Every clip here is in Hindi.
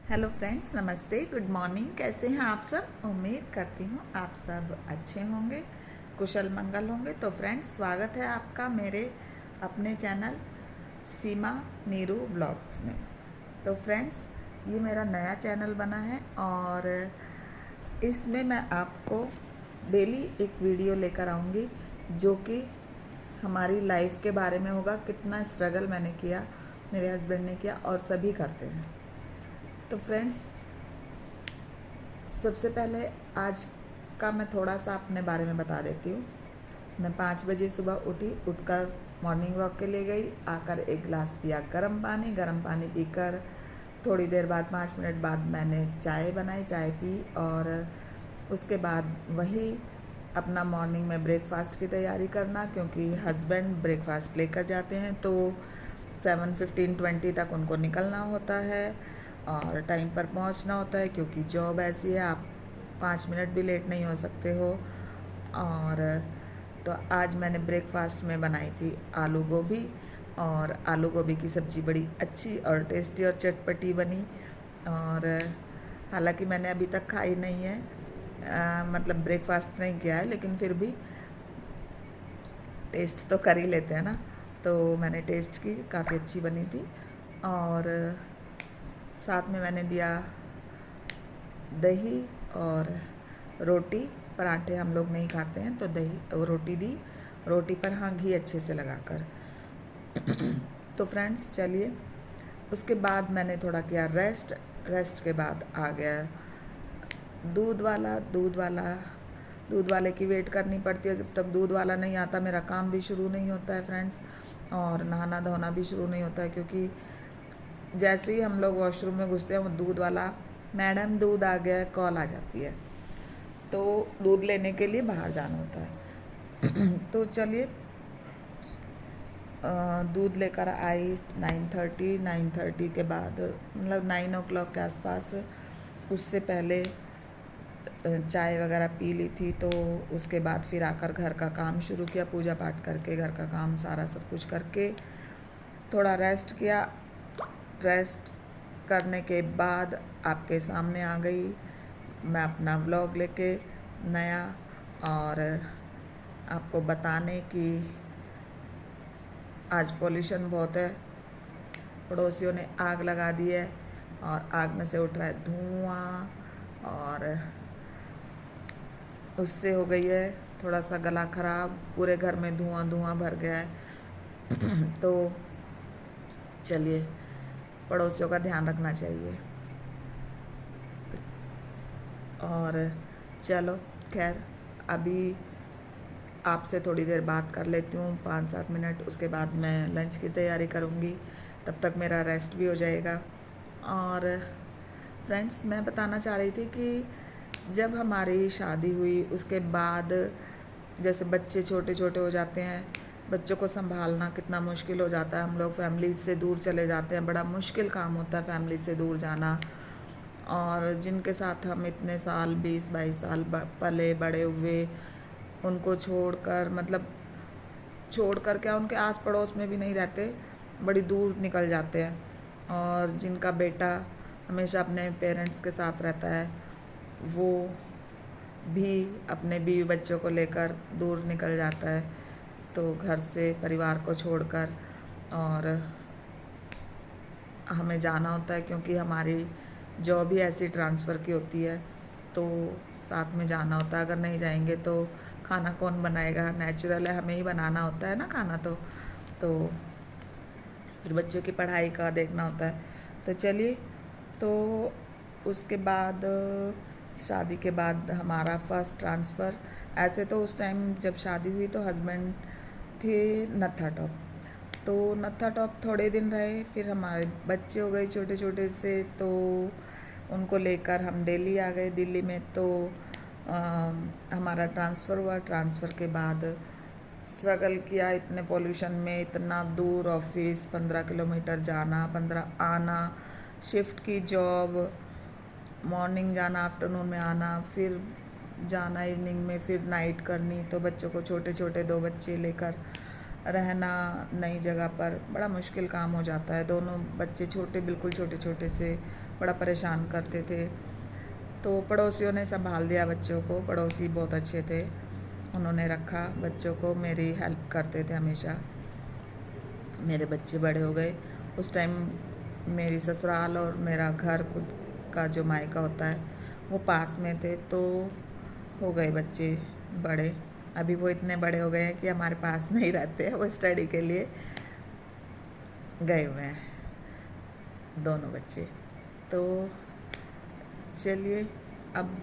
हेलो फ्रेंड्स, नमस्ते, गुड मॉर्निंग। कैसे हैं आप सब? उम्मीद करती हूँ आप सब अच्छे होंगे, कुशल मंगल होंगे। तो फ्रेंड्स, स्वागत है आपका मेरे अपने चैनल सीमा नीरू व्लॉग्स में। तो फ्रेंड्स, ये मेरा नया चैनल बना है और इसमें मैं आपको डेली एक वीडियो लेकर आऊँगी जो कि हमारी लाइफ के बारे में होगा। कितना स्ट्रगल मैंने किया, मेरे हस्बैंड ने किया और सभी करते हैं। तो फ्रेंड्स, सबसे पहले आज का मैं थोड़ा सा अपने बारे में बता देती हूँ। मैं 5 बजे सुबह उठकर मॉर्निंग वॉक के लिए गई। आकर एक गिलास पिया गर्म पानी पीकर थोड़ी देर बाद 5 मिनट बाद मैंने चाय बनाई, चाय पी और उसके बाद वही अपना मॉर्निंग में ब्रेकफास्ट की तैयारी करना, क्योंकि हस्बैंड ब्रेकफास्ट लेकर जाते हैं तो 7:15-20 तक उनको निकलना होता है और टाइम पर पहुंचना होता है, क्योंकि जॉब ऐसी है आप 5 मिनट भी लेट नहीं हो सकते हो। और तो आज मैंने ब्रेकफास्ट में बनाई थी आलू गोभी, और आलू गोभी की सब्ज़ी बड़ी अच्छी और टेस्टी और चटपटी बनी। और हालांकि मैंने अभी तक खाई नहीं है, मतलब ब्रेकफास्ट नहीं किया है, लेकिन फिर भी टेस्ट तो कर ही लेते हैं ना। तो मैंने टेस्ट की, काफ़ी अच्छी बनी थी। और साथ में मैंने दिया दही और रोटी। पराठे हम लोग नहीं खाते हैं तो दही रोटी दी, रोटी पर हाँ घी अच्छे से लगाकर। तो फ्रेंड्स चलिए, उसके बाद मैंने थोड़ा किया रेस्ट के बाद आ गया दूध वाले की वेट करनी पड़ती है। जब तक दूध वाला नहीं आता मेरा काम भी शुरू नहीं होता है फ्रेंड्स, और नहाना धोना भी शुरू नहीं होता है, क्योंकि जैसे ही हम लोग वॉशरूम में घुसते हैं वो दूध वाला, मैडम दूध आ गया, कॉल आ जाती है, तो दूध लेने के लिए बाहर जाना होता है। तो चलिए, दूध लेकर आई 9:30 के बाद, मतलब 9 o'clock के आसपास। उससे पहले चाय वगैरह पी ली थी, तो उसके बाद फिर आकर घर का काम शुरू किया, पूजा पाठ करके घर का काम सारा सब कुछ करके थोड़ा रेस्ट किया। रेस्ट करने के बाद आपके सामने आ गई मैं अपना व्लॉग लेके नया, और आपको बताने कि आज पॉल्यूशन बहुत है। पड़ोसियों ने आग लगा दी है और आग में से उठ रहा है धुआं, और उससे हो गई है थोड़ा सा गला खराब, पूरे घर में धुआं भर गया है। तो चलिए, पड़ोसियों का ध्यान रखना चाहिए। और चलो खैर, अभी आपसे थोड़ी देर बात कर लेती हूँ, 5-7 मिनट। उसके बाद मैं लंच की तैयारी करूँगी, तब तक मेरा रेस्ट भी हो जाएगा। और फ्रेंड्स, मैं बताना चाह रही थी कि जब हमारी शादी हुई उसके बाद जैसे बच्चे छोटे छोटे हो जाते हैं, बच्चों को संभालना कितना मुश्किल हो जाता है। हम लोग फैमिली से दूर चले जाते हैं, बड़ा मुश्किल काम होता है फैमिली से दूर जाना। और जिनके साथ हम इतने साल 20-22 साल पले बड़े हुए, उनको छोड़कर, मतलब छोड़कर क्या, उनके आस पड़ोस में भी नहीं रहते, बड़ी दूर निकल जाते हैं। और जिनका बेटा हमेशा अपने पेरेंट्स के साथ रहता है, वो भी अपने बीवी बच्चों को लेकर दूर निकल जाता है, तो घर से परिवार को छोड़कर, और हमें जाना होता है क्योंकि हमारी जॉब ही ऐसी ट्रांसफ़र की होती है, तो साथ में जाना होता है। अगर नहीं जाएंगे तो खाना कौन बनाएगा? नेचुरल है, हमें ही बनाना होता है ना खाना। तो फिर बच्चों की पढ़ाई का देखना होता है। तो चलिए, तो उसके बाद शादी के बाद हमारा फर्स्ट ट्रांसफ़र, ऐसे तो उस टाइम जब शादी हुई तो हस्बैंड थे नत्था टॉप, तो नत्था टॉप थोड़े दिन रहे। फिर हमारे बच्चे हो गए छोटे छोटे से, तो उनको लेकर हम दिल्ली आ गए। दिल्ली में तो हमारा ट्रांसफ़र हुआ। ट्रांसफ़र के बाद स्ट्रगल किया इतने पॉल्यूशन में, इतना दूर ऑफिस, 15 किलोमीटर जाना, 15 आना, शिफ्ट की जॉब, मॉर्निंग जाना, आफ्टरनून में आना, फिर जाना इवनिंग में, फिर नाइट करनी। तो बच्चों को, छोटे छोटे 2 बच्चे लेकर रहना नई जगह पर बड़ा मुश्किल काम हो जाता है। दोनों बच्चे छोटे, बिल्कुल छोटे छोटे से, बड़ा परेशान करते थे। तो पड़ोसियों ने संभाल दिया बच्चों को, पड़ोसी बहुत अच्छे थे, उन्होंने रखा बच्चों को, मेरी हेल्प करते थे हमेशा। मेरे बच्चे बड़े हो गए उस टाइम, मेरी ससुराल और मेरा घर खुद का जो मायका होता है वो पास में थे, तो हो गए बच्चे बड़े। अभी वो इतने बड़े हो गए हैं कि हमारे पास नहीं रहते हैं, वो स्टडी के लिए गए हुए हैं दोनों बच्चे। तो चलिए, अब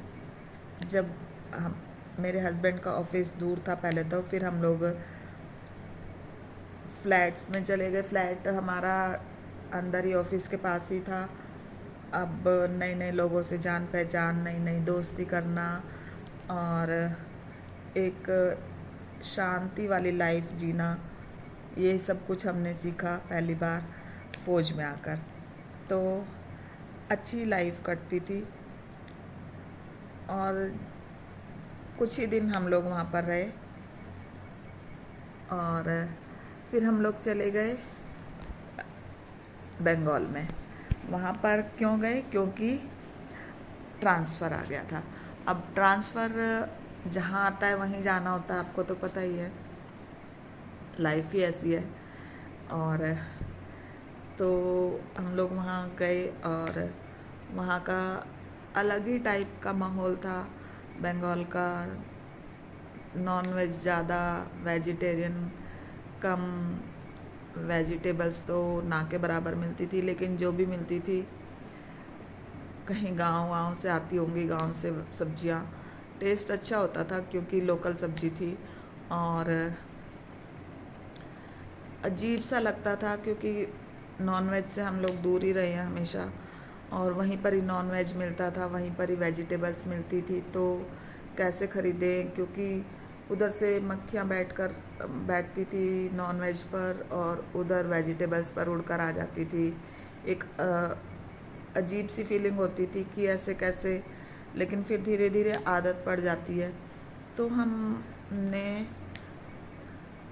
जब हम मेरे हस्बैंड का ऑफिस दूर था पहले, तो फिर हम लोग फ्लैट्स में चले गए। फ्लैट हमारा अंदर ही ऑफिस के पास ही था। अब नए नए लोगों से जान पहचान, नई नई दोस्ती करना और एक शांति वाली लाइफ जीना, ये सब कुछ हमने सीखा पहली बार फ़ौज में आकर। तो अच्छी लाइफ कटती थी और कुछ ही दिन हम लोग वहाँ पर रहे और फिर हम लोग चले गए बंगाल में। वहाँ पर क्यों गए? क्योंकि ट्रांसफ़र आ गया था। अब ट्रांसफ़र जहाँ आता है वहीं जाना होता है, आपको तो पता ही है, लाइफ ही ऐसी है। और तो हम लोग वहाँ गए और वहाँ का अलग ही टाइप का माहौल था। बंगाल का नॉन वेज ज़्यादा, वेजिटेरियन कम, वेजिटेबल्स तो ना के बराबर मिलती थी, लेकिन जो भी मिलती थी कहीं गाँव से आती होंगी, गाँव से सब्जियाँ। टेस्ट अच्छा होता था क्योंकि लोकल सब्जी थी। और अजीब सा लगता था क्योंकि नॉनवेज से हम लोग दूर ही रहे हैं हमेशा, और वहीं पर ही नॉनवेज मिलता था, वहीं पर ही वेजिटेबल्स मिलती थी, तो कैसे ख़रीदें? क्योंकि उधर से मक्खियाँ बैठती थी नॉनवेज पर और उधर वेजिटेबल्स पर उड़कर आ जाती थी। एक अजीब सी फीलिंग होती थी कि ऐसे कैसे, लेकिन फिर धीरे धीरे आदत पड़ जाती है। तो हमने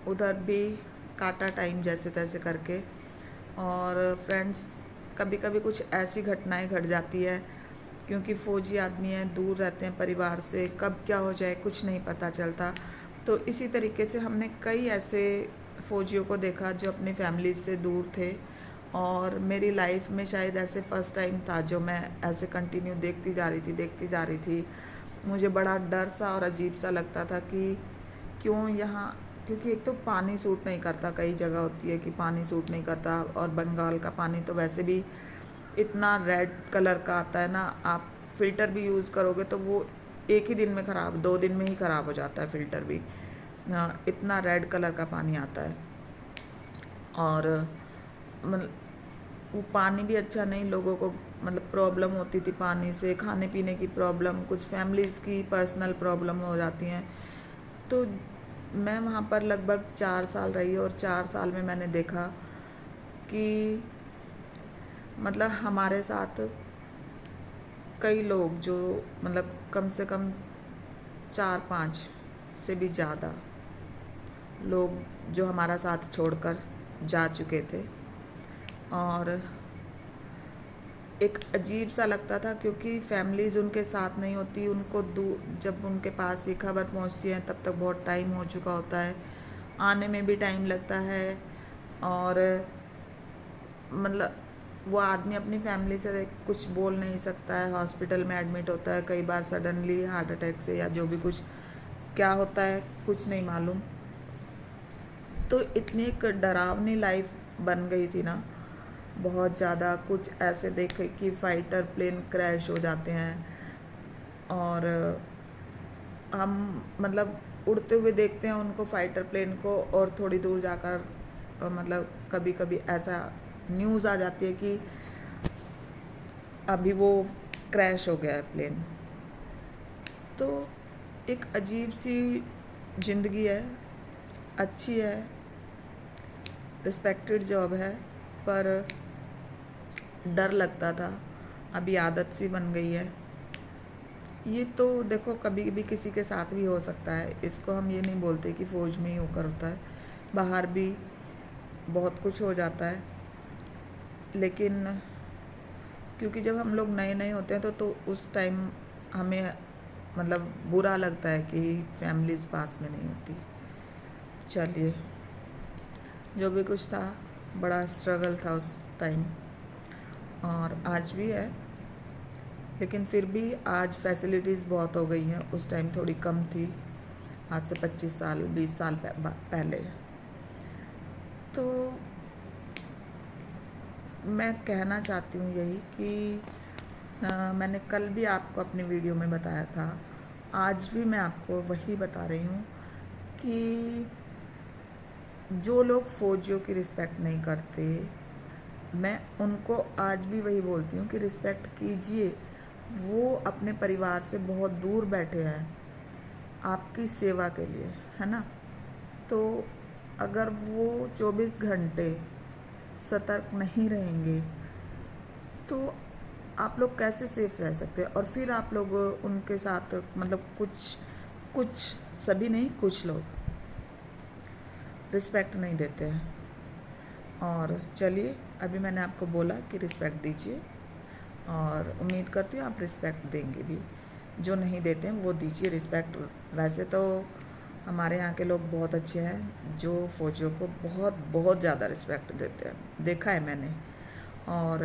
उधर भी काटा टाइम जैसे तैसे करके। और फ्रेंड्स, कभी कभी कुछ ऐसी घटनाएं घट जाती है क्योंकि फ़ौजी आदमी हैं, दूर रहते हैं परिवार से, कब क्या हो जाए कुछ नहीं पता चलता। तो इसी तरीके से हमने कई ऐसे फ़ौजियों को देखा जो अपनी फैमिली से दूर थे, और मेरी लाइफ में शायद ऐसे फ़र्स्ट टाइम था जो मैं ऐसे कंटिन्यू देखती जा रही थी। मुझे बड़ा डर सा और अजीब सा लगता था कि क्यों यहाँ, क्योंकि एक तो पानी सूट नहीं करता, कई जगह होती है कि पानी सूट नहीं करता, और बंगाल का पानी तो वैसे भी इतना रेड कलर का आता है ना, आप फ़िल्टर भी यूज़ करोगे तो वो एक ही दिन में ख़राब, 2 दिन में ही ख़राब हो जाता है फ़िल्टर भी, इतना रेड कलर का पानी आता है। और मतलब वो पानी भी अच्छा नहीं, लोगों को मतलब प्रॉब्लम होती थी पानी से, खाने पीने की प्रॉब्लम, कुछ फैमिलीज़ की पर्सनल प्रॉब्लम हो जाती हैं। तो मैं वहाँ पर लगभग 4 साल रही और 4 साल में मैंने देखा कि मतलब हमारे साथ कई लोग जो मतलब कम से कम 4-5 से भी ज़्यादा लोग जो हमारा साथ छोड़कर जा चुके थे। और एक अजीब सा लगता था क्योंकि फैमिलीज़ उनके साथ नहीं होती, उनको जब उनके पास ये खबर पहुंचती है तब तक बहुत टाइम हो चुका होता है, आने में भी टाइम लगता है। और मतलब वो आदमी अपनी फैमिली से कुछ बोल नहीं सकता है, हॉस्पिटल में एडमिट होता है, कई बार सडनली हार्ट अटैक से या जो भी कुछ क्या होता है कुछ नहीं मालूम। तो इतनी एक डरावनी लाइफ बन गई थी ना, बहुत ज़्यादा। कुछ ऐसे देखे कि फ़ाइटर प्लेन क्रैश हो जाते हैं और हम मतलब उड़ते हुए देखते हैं उनको, फ़ाइटर प्लेन को, और थोड़ी दूर जाकर मतलब कभी कभी ऐसा न्यूज़ आ जाती है कि अभी वो क्रैश हो गया है प्लेन। तो एक अजीब सी ज़िंदगी है, अच्छी है, रिस्पेक्टेड जॉब है, पर डर लगता था। अभी आदत सी बन गई है। ये तो देखो कभी भी किसी के साथ भी हो सकता है, इसको हम ये नहीं बोलते कि फ़ौज में ही होकर होता है, बाहर भी बहुत कुछ हो जाता है। लेकिन क्योंकि जब हम लोग नए नए होते हैं तो उस टाइम हमें मतलब बुरा लगता है कि फैमिलीज़ पास में नहीं होती। चलिए, जो भी कुछ था बड़ा स्ट्रगल था उस टाइम, और आज भी है, लेकिन फिर भी आज फैसिलिटीज़ बहुत हो गई हैं। उस टाइम थोड़ी कम थी, आज से 25 साल 20 साल पहले। तो मैं कहना चाहती हूँ यही कि मैंने कल भी आपको अपनी वीडियो में बताया था, आज भी मैं आपको वही बता रही हूँ कि जो लोग फौजियों की रिस्पेक्ट नहीं करते, मैं उनको आज भी वही बोलती हूँ कि रिस्पेक्ट कीजिए। वो अपने परिवार से बहुत दूर बैठे हैं आपकी सेवा के लिए, है ना। तो अगर वो 24 घंटे सतर्क नहीं रहेंगे तो आप लोग कैसे सेफ रह सकते हैं। और फिर आप लोग उनके साथ मतलब कुछ सभी नहीं, कुछ लोग रिस्पेक्ट नहीं देते हैं। और चलिए, अभी मैंने आपको बोला कि रिस्पेक्ट दीजिए, और उम्मीद करती हूँ आप रिस्पेक्ट देंगे भी। जो नहीं देते हैं वो दीजिए रिस्पेक्ट। वैसे तो हमारे यहाँ के लोग बहुत अच्छे हैं जो फौजियों को बहुत बहुत ज़्यादा रिस्पेक्ट देते हैं, देखा है मैंने। और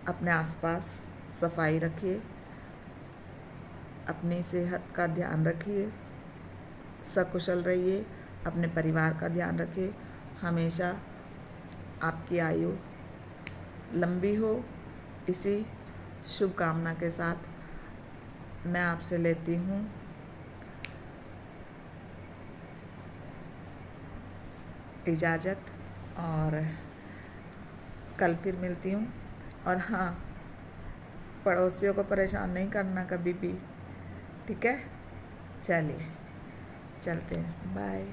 अपने आसपास सफाई रखिए, अपनी सेहत का ध्यान रखिए, सकुशल रहिए, अपने परिवार का ध्यान रखिए। हमेशा आपकी आयु लंबी हो, इसी शुभकामना के साथ मैं आपसे लेती हूँ इजाज़त, और कल फिर मिलती हूँ। और हाँ, पड़ोसियों को परेशान नहीं करना कभी भी, ठीक है। चलिए, चलते हैं, बाय।